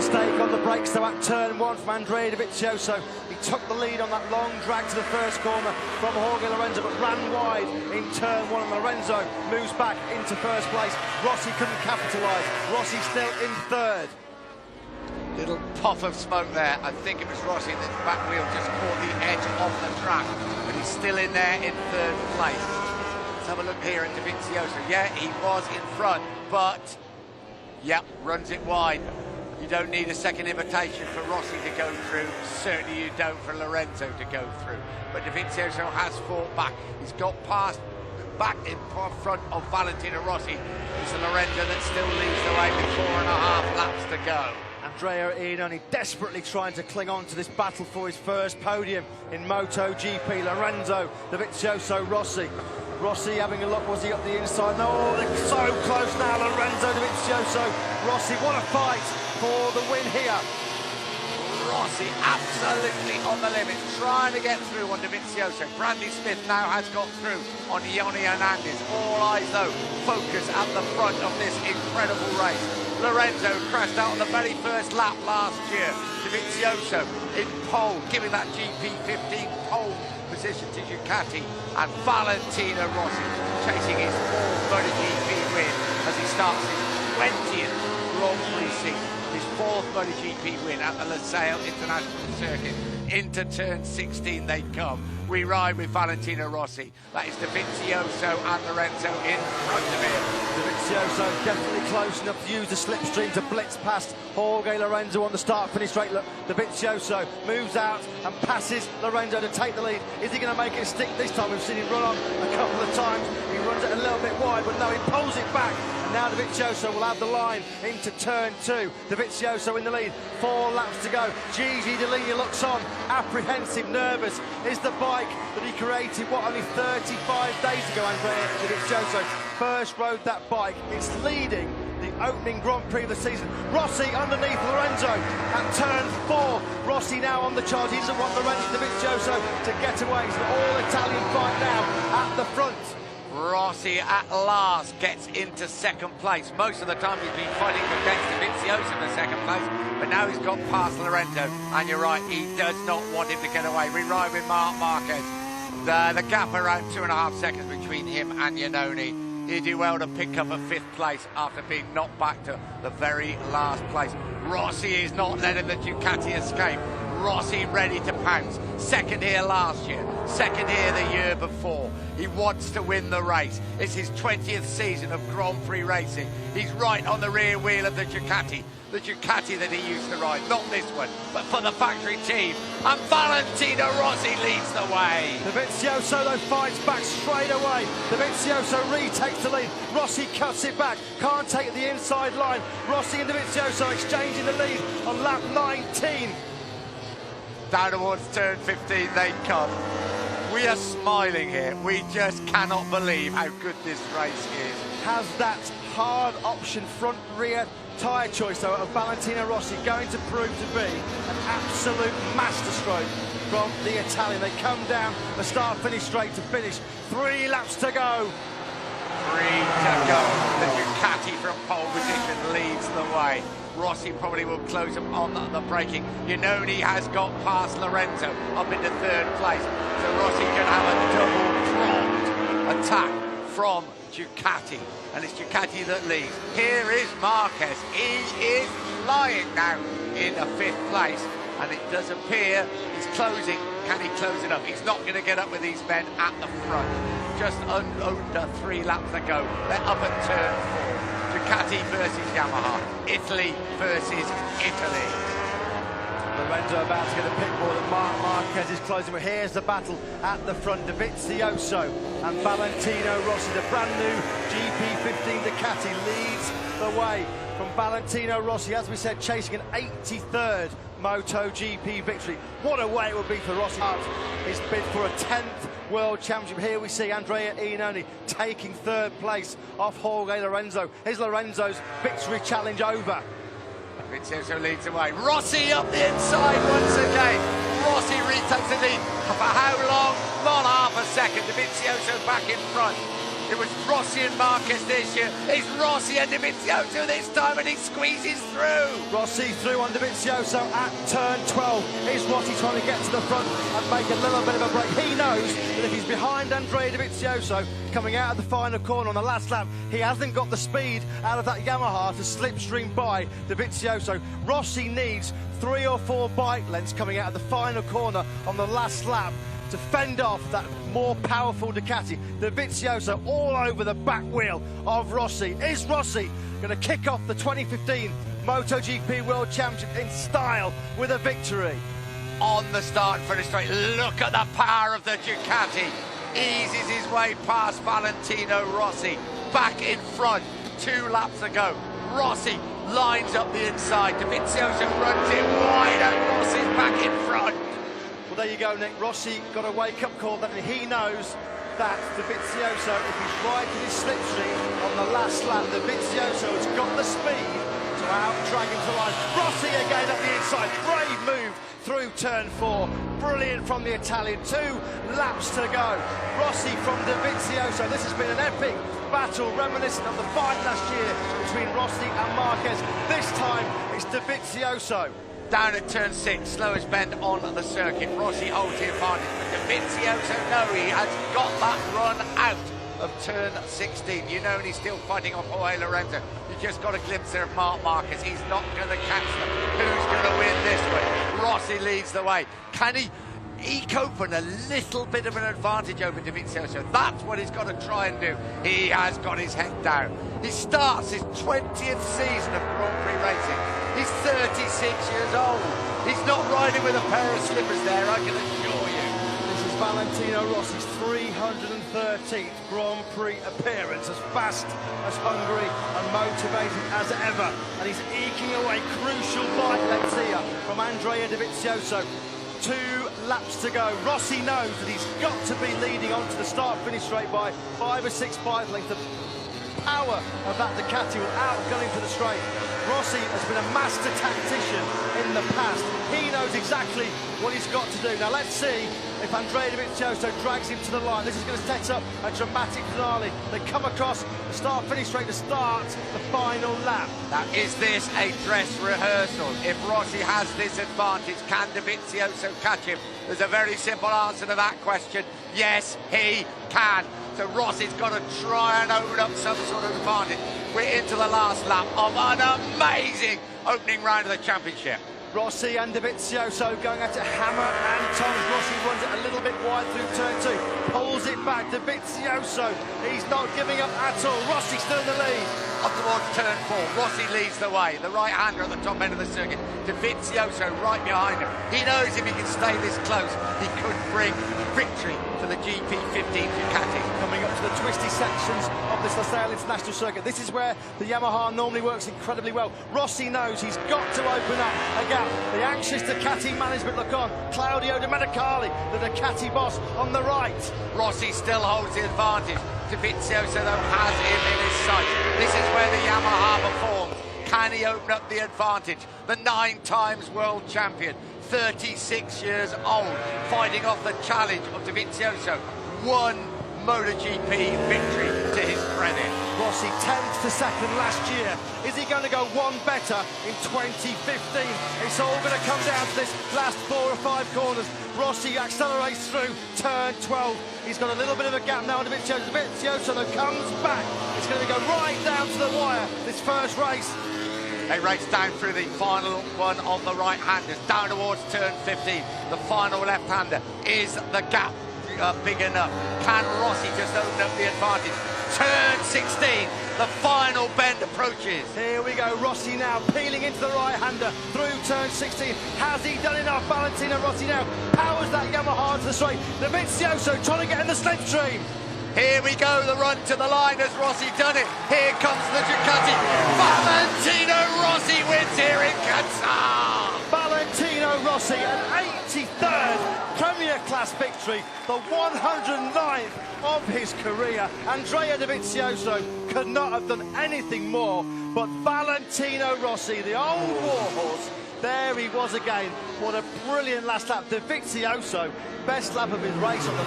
mistake on the brakes though at turn one from Andrea Dovizioso. He took the lead on that long drag to the first corner from Jorge Lorenzo, but ran wide in turn one, and Lorenzo moves back into first place. Rossi couldn't capitalise. Rossi still in third. Little puff of smoke there. I think it was Rossi that the back wheel just caught the edge of the track, but he's still in there in third place. Let's have a look here at Dovizioso. Yeah, he was in front, but yep, runs it wide. You don't need a second invitation for Rossi to go through. Certainly you don't for Lorenzo to go through. But Dovizioso has fought back. He's got past back in front of Valentino Rossi. It's Lorenzo that still leads the way with 4.5 laps to go. Andrea Iannone desperately trying to cling on to this battle for his first podium in MotoGP. Lorenzo, Dovizioso, Rossi. Rossi having a look, was he up the inside? No, they're so close now. Lorenzo, Dovizioso, Rossi, what a fight for the win here. Rossi absolutely on the limit, trying to get through on Dovizioso. Brandy Smith now has got through on Yoni Hernandez. All eyes though focus at the front of this incredible race. Lorenzo crashed out on the very first lap last year. Dovizioso in pole, giving that GP15 pole position to Ducati, and Valentino Rossi chasing his 4th MotoGP win as he starts his 20th Grand Prix season. His 4th MotoGP win at the Losail International Circuit. Into turn 16 they come. We ride with Valentino Rossi. That is Dovizioso and Lorenzo in front of him. Dovizioso definitely close enough to use the slipstream to blitz past Jorge Lorenzo on the start-finish straight. Look, Dovizioso moves out and passes Lorenzo to take the lead. Is he going to make it stick this time? We've seen him run on a couple of times. He runs it a little bit wide, but no, he pulls it back. And now Dovizioso will have the line into turn 2. Dovizioso in the lead, 4 laps to go. Gigi Dall'Igna looks on, apprehensive, nervous. Is the bike that he created, what, only 35 days ago, Andrea Dovizioso first rode that bike. It's leading the opening Grand Prix of the season. Rossi underneath Lorenzo at turn 4. Rossi now on the charge. He doesn't want Lorenzo Dovizioso to get away. It's an all-Italian fight now at the front. Rossi at last gets into second place. Most of the time he's been fighting against Dovizioso for second place, but now he's got past Lorenzo, and you're right, he does not want him to get away. We ride with Marc Marquez. The gap around 2.5 seconds between him and Iannone. He'd do well to pick up a 5th place after being knocked back to the very last place. Rossi is not letting the Ducati escape. Rossi ready to pounce. Second here last year, second here the year before. He wants to win the race. It's his 20th season of Grand Prix racing. He's right on the rear wheel of the Ducati that he used to ride, not this one, but for the factory team. And Valentino Rossi leads the way. Dovizioso though fights back straight away. Dovizioso retakes the lead. Rossi cuts it back, can't take the inside line. Rossi and Dovizioso exchanging the lead on lap 19. Down towards turn 15 they come. We are smiling here. We just cannot believe how good this race is. Has that hard option front rear tyre choice though of Valentino Rossi going to prove to be an absolute masterstroke from the Italian. They come down the start-finish straight to finish. 3 laps to go. 3 to go. The Ducati from pole position leads the way. Rossi probably will close up on the braking. Iannone has got past Lorenzo up into 3rd place. So Rossi can have a double-pronged attack from Ducati. And it's Ducati that leads. Here is Marquez. He is flying now in a 5th place. And it does appear he's closing. Can he close it up? He's not going to get up with these men at the front. Just under 3 laps to go. They're up at turn 4. Ducati versus Yamaha. Italy versus Italy. Lorenzo about to get a pit board, and Marc Marquez is closing. But here's the battle at the front. Dovizioso and Valentino Rossi. The brand new GP15 Ducati leads the way from Valentino Rossi, as we said, chasing an 83rd MotoGP victory. What a way it would be for Rossi. His bid for a 10th World Championship. Here we see Andrea Iannone taking 3rd place off Jorge Lorenzo. Is Lorenzo's victory challenge over? Dovizioso leads away. Rossi up the inside once again. Rossi retakes the lead. For how long? Not half a second. Dovizioso back in front. It was Rossi and Marquez this year. It's Rossi and Dovizioso this time, and he squeezes through. Rossi through on Dovizioso at turn 12. Is Rossi trying to get to the front and make a little bit of a break? He knows that if he's behind Andrea Dovizioso coming out of the final corner on the last lap, he hasn't got the speed out of that Yamaha to slipstream by Dovizioso. Rossi needs 3 or 4 bike lengths coming out of the final corner on the last lap to fend off that more powerful Ducati. Dovizioso all over the back wheel of Rossi. Is Rossi going to kick off the 2015 MotoGP World Championship in style with a victory? On the start and finish straight, look at the power of the Ducati. Eases his way past Valentino Rossi. Back in front, 2 laps ago. Rossi lines up the inside. Dovizioso runs it wide and Rossi's back in front. Well, there you go, Nick. Rossi got a wake-up call that he knows that Dovizioso, if he's riding his slipstream on the last lap, Dovizioso has got the speed to out-drag him to line. Rossi again up the inside. Brave move through turn 4. Brilliant from the Italian. 2 laps to go. Rossi from Dovizioso. This has been an epic battle reminiscent of the fight last year between Rossi and Marquez. This time it's Dovizioso. Down at turn 6, slowest bend on the circuit. Rossi holds the advantage, but Dovizioso, no, he has got that run out of turn 16. You know, and he's still fighting off Jorge Lorenzo. You just got a glimpse there of Marc Marquez. He's not going to catch them. Who's going to win this one? Rossi leads the way. Can he eke open a little bit of an advantage over Dovizioso? That's what he's got to try and do. He has got his head down. He starts his 20th season of Grand Prix racing. He's 36 years old. He's not riding with a pair of slippers there, I can assure you. This is Valentino Rossi's 313th Grand Prix appearance, as fast, as hungry and motivated as ever. And he's eking away crucial bike lengths here from Andrea Dovizioso. 2 laps to go. Rossi knows that he's got to be leading onto the start-finish straight by 5 or 6 bike lengths. The power of that Ducati will outgun him to the straight. Rossi has been a master tactician in the past. He knows exactly what he's got to do. Now let's see if Andrea Dovizioso drags him to the line. This is going to set up a dramatic finale. They come across the start-finish straight to start the final lap. Now, is this a dress rehearsal? If Rossi has this advantage, can Dovizioso catch him? There's a very simple answer to that question. Yes, he can. So Rossi's got to try and open up some sort of advantage. We're into the last lap of an amazing opening round of the championship. Rossi and Dovizioso going at it hammer and tongs. Rossi runs it a little bit wide through turn 2, pulls it back. Dovizioso, he's not giving up at all. Rossi still in the lead. Up towards turn 4, Rossi leads the way. The right-hander at the top end of the circuit. Dovizioso right behind him. He knows if he can stay this close, he could bring victory to the GP15 Ducati. Coming up to the twisty sections of this Losail International Circuit. This is where the Yamaha normally works incredibly well. Rossi knows he's got to open up a gap. The anxious Ducati management look on. Claudio Domenicali, the Ducati boss, on the right. Rossi still holds the advantage. Dovizioso, though, has him in his sights. This is where the Yamaha performs. Can he open up the advantage? The 9 times world champion, 36 years old, fighting off the challenge of Dovizioso. 1 MotoGP victory to his credit. Rossi 10th to 2nd last year. Is he going to go 1 better in 2015? It's all going to come down to this last 4 or 5 corners. Rossi accelerates through turn 12. He's got a little bit of a gap now on Dovizioso. Dovizioso that comes back. It's going to go right down to the wire, this first race. They race down through the final one of the right-handers, down towards turn 15. The final left-hander. Is the gap big enough? Can Rossi just open up the advantage? Turn 16, the final bend approaches. Here we go, Rossi now peeling into the right-hander through turn 16. Has he done enough? Valentino Rossi now powers that Yamaha to the straight. Dovizioso trying to get in the slipstream. Here we go, the run to the line. Has Rossi done it? Here comes the Ducati. Valentino Rossi wins here in Qatar. Valentino Rossi, an 83rd Premier Class victory, the 109th of his career. Andrea Dovizioso could not have done anything more, but Valentino Rossi, the old warhorse, there he was again. What a brilliant last lap. Dovizioso, best lap of his race on the